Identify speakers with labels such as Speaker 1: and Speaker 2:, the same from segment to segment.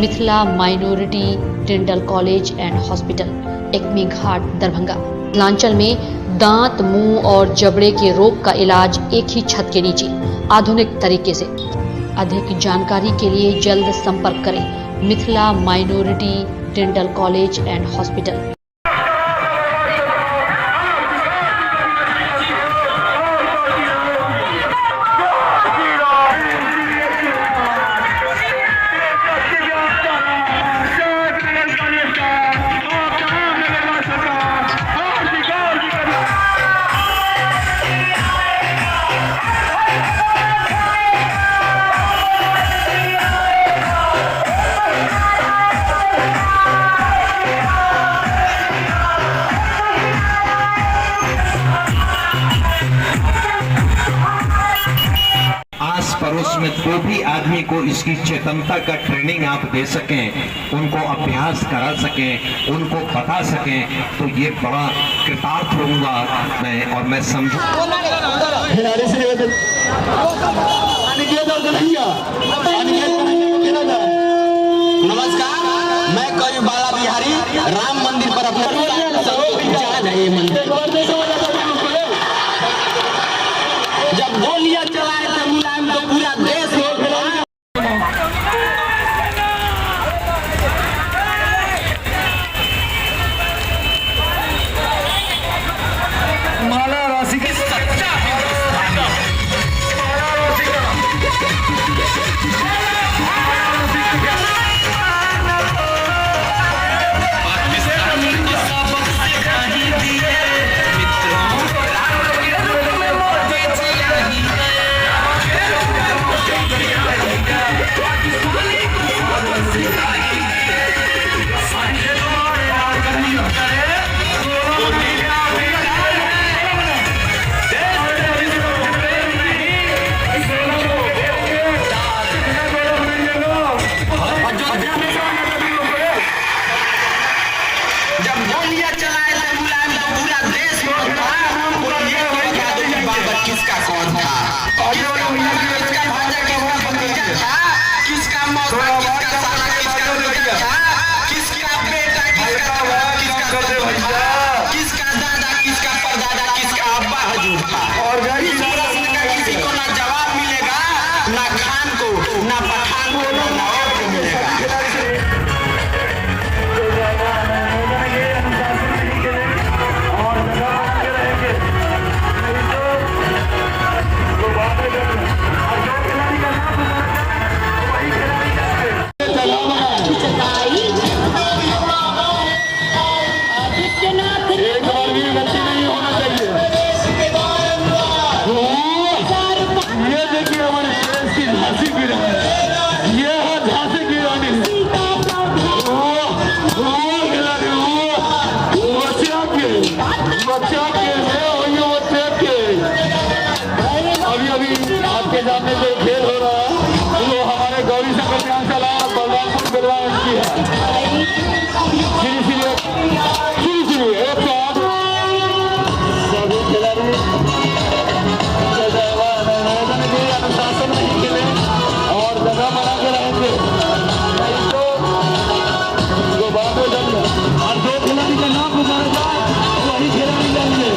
Speaker 1: Mithila minority dental college and hospital, Ekmi Ghat, Darbhanga. Mithilanchal में दांत, मुंह और जबड़े के रोग का इलाज एक ही छत के नीचे आधुनिक तरीके से। अधिक जानकारी के लिए जल्द संपर्क करें Mithila minority dental college and hospital.
Speaker 2: पड़ोस में कोई भी आदमी को इसकी चेतनता का ट्रेनिंग आप दे सकें, उनको अभ्यास करा सकें, उनको बता सकें, तो ये बड़ा कृतार्थ होऊंगा मैं। और मैं समझूं
Speaker 3: नमस्कार, मैं कवि बाला बिहारी राम मंदिर पर अपने जब गोलियां चलाए थे मुलायम तो पूरा देश हो गया। माला राशि के सच्चा किसका कौन था, किसका भाजा, किसका भतीजा था, किसका मौसा, किसका साला, किसका बेटा था, किसका बेटा, किसका भतीजा, किसका दादा, किसका परदादा, किसका अब्बा हजूर था। और इस प्रश्न का किसी को ना जवाब मिलेगा, ना खान को, ना पठान को, ना और को मिलेगा।
Speaker 4: आपके सामने जो खेल हो रहा है वो हमारे गौरी शंकर प्रियांशला बलरामपुर बिलवा की है। एक साथ सभी खिलाड़ी अनुशासन नहीं खेले और जगह बना के रहेंगे तो बाद में जब और दो खिलाड़ी का नाम पुकारा जाए वही खिलाड़ी जाएंगे।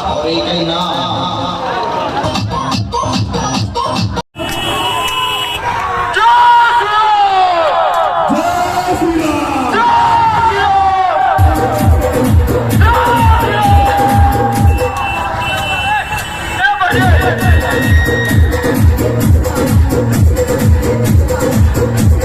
Speaker 3: और एक ही नाम
Speaker 4: Yeah.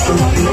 Speaker 4: ये